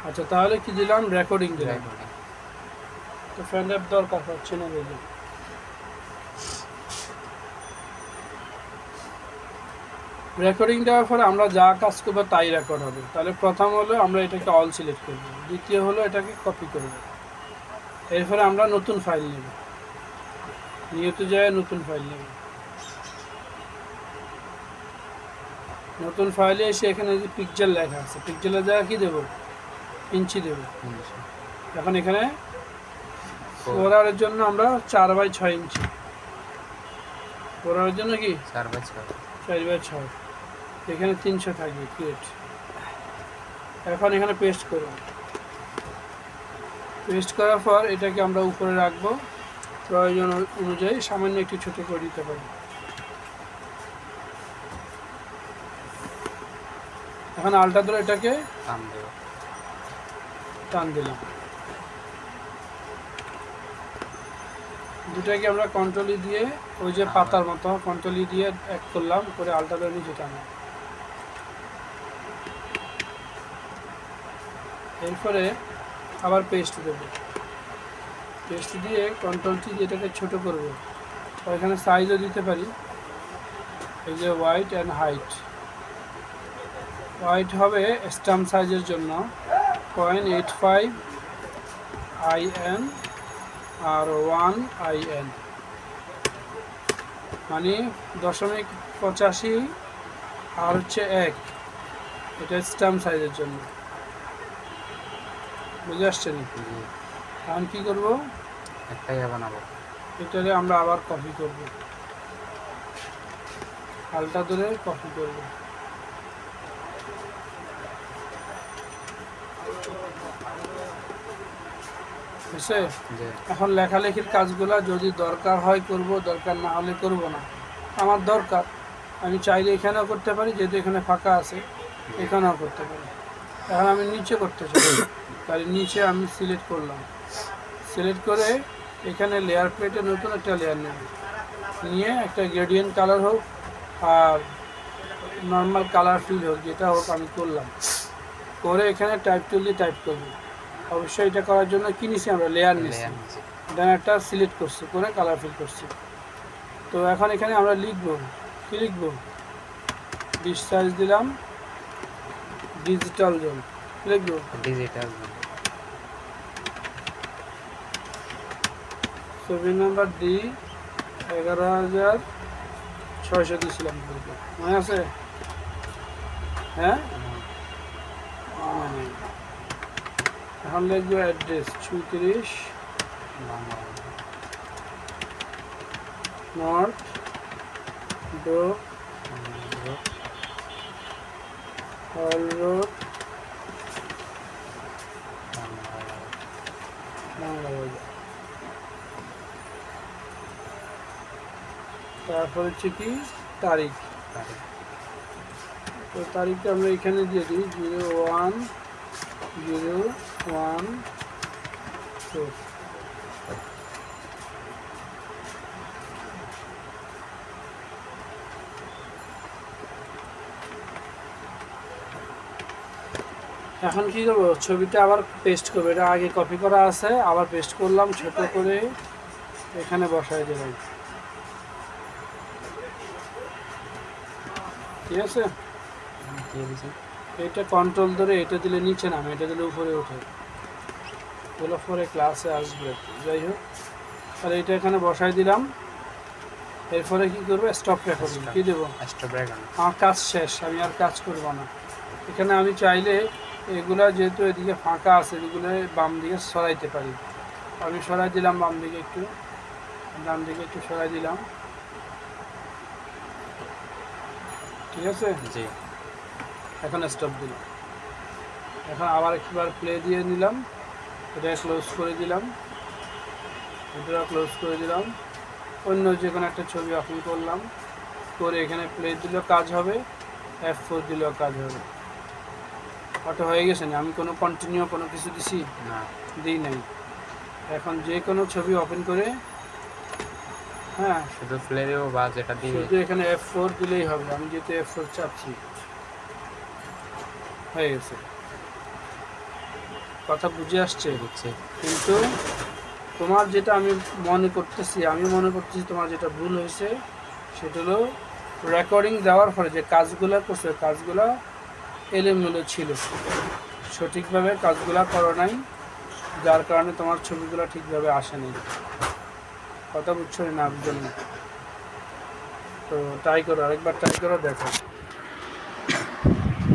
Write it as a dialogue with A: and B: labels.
A: আচ্ছা, তাহলে কি দিলাম? রেকর্ডিং দিলাম। তো ফ্যান ড্রাইভ দরকার হচ্ছে না দেখি। রেকর্ডিং দেওয়ার পরে আমরা যা কাজ করবো তাই রেকর্ড হবে। তাহলে প্রথম হলো আমরা এটাকে অল সিলেক্ট করব, দ্বিতীয় হলো এটাকে কপি করব, এরপরে আমরা নতুন ফাইল নেব, নিয়ত যায় নতুন ফাইল নেব। নতুন ফাইলে এসে এখানে যে পিক্সেল লেখা আছে, পিক্সেলের জায়গা কি দেবো? ইঞ্চি দেব। এখন এখানে ফোরারের জন্য আমরা 4/6 ইঞ্চি, ফোরারের জন্য কি 4/6, এখানে 300 থাকবে ক্রিয়েট। এখন এখানে পেস্ট করব, পেস্ট করার পর এটাকে আমরা উপরে রাখবো, প্রয়োজন অনুযায়ী সামান্য একটু ছোট করে দিতে পারি। এখন আলটা ধরে এটাকে টান দিলাম, দুটাকে আমরা কন্ট্রোল দিয়ে ওই যে পাতার মতো কন্ট্রোল দিয়ে এক করলাম, করে আলটা ধরে নিচে টানলাম। এরপরে আবার পেস্ট দেব, পেস্ট দিয়ে কন্ট্রোল টি দিয়ে এটাকে ছোটো করবো। এখানে সাইজও দিতে পারি, এই যে হোয়াইট অ্যান্ড হাইট। হোয়াইট হবে স্ট্যাম্প সাইজের জন্য 0.85 IN আর 1 IN, মানে 0.85 আর হচ্ছে 1, এটা স্ট্যাম্প সাইজের জন্য। বুঝে আসছে নাকি? এখন কী করবো?
B: একটাই বানাবো,
A: এটারে আমরা আবার কপি করব, আলটা ধরে কপি করব। বুঝছে? এখন লেখালেখির কাজগুলো যদি দরকার হয় করব, দরকার না হলে করব না। আমার দরকার, আমি চাইলে এখানেও করতে পারি, যেহেতু এখানে ফাঁকা আছে এখানেও করতে পারি। এখন আমি নিচে করতে চাই, তাহলে নিচে আমি সিলেক্ট করলাম, সিলেক্ট করে এখানে লেয়ার প্লেটে নতুন একটা লেয়ার নেব, নিয়ে একটা গ্রেডিয়েন্ট কালার হোক আর নর্মাল কালার ফিল হোক, যেটা হোক আমি করলাম, করে এখানে টাইপ টুল দিয়ে টাইপ করব। অবশ্যই এটা করার জন্য কি নিছি আমরা? লেয়ার নিছি, দেন একটা সিলেক্ট করছি, করে কালার ফিল করছি। তো এখন এখানে আমরা লিখব, কি লিখব? ডিসচার্জ দিলাম, ডিজিটাল জোন লিখব,
B: ডিজিটাল
A: ছবি নাম্বার D11600 দিয়েছিলাম, মনে আছে? হ্যাঁ, এখন লিখবো address 34 north do hall road, তারপর হচ্ছে কি তারিখ, তো তারিখটা আমরা এখানে দিয়ে দিই 01/0/14। এখন কি করবো? ছবিটা আবার পেস্ট করবো, এটা আগে কপি করা আছে, আবার পেস্ট করলাম, ছোট করে এখানে বসাই দিলাম। ঠিক আছে, এটা কন্ট্রোল ধরে এটা দিলে নিচে নামে, এটা দিলে উপরে ওঠে, এগুলো পরে ক্লাসে আসবে। যাই হোক, তাহলে এটা এখানে বসাই দিলাম। এরপরে কি করবো? স্টপ রেকর্ডিং কি দেবো? আমার কাজ শেষ, আমি আর কাজ করবো না। এখানে আমি চাইলে এগুলা যেহেতু এদিকে ফাঁকা আছে, এগুলো বাম দিকে সরাইতে পারি। আমি সরাই দিলাম বাম দিকে একটু, ডান দিকে একটু সরাই দিলাম। ঠিক আছে,
B: জি।
A: এখন স্টপ দিলাম। এখন আবার একবার প্লে দিয়ে নিলাম, এটা ক্লোজ করে দিলাম, এটা ক্লোজ করে দিলাম। অন্য যে কোনো একটা ছবি ওপেন করলাম, করে এখানে প্লে দিলেও কাজ হবে, F4 দিলেও কাজ হবে। অটো হয়ে গেছে না? আমি কোনো কন্টিনিউ কোনো কিছু দিছি
B: না,
A: দিই নাই। এখন যে কোনো ছবি ওপেন করে, হ্যাঁ,
B: শুধু প্লে দেবো বা যেটা দিয়ে
A: শুধু এখানে F4 দিলেই হবে। আমি যেহেতু F4 চাপছি, হয়ে গেছে। কথা বুঝে আসছে?
B: বুঝছি।
A: কিন্তু তোমার যেটা আমি মনে করতেছি তোমার যেটা ভুল হয়েছে সেটা হলো রেকর্ডিং দেওয়ার ফলে যে কাজগুলো করছো কাজগুলো এলোমেলো ছিল, সঠিকভাবে কাজগুলো করো নাই, যার কারণে তোমার ছবিগুলো ঠিকভাবে আসেনি। কথা বুঝছো না বুঝছো না? তো ট্রাই করো, আরেকবার ট্রাই করো, দেখো।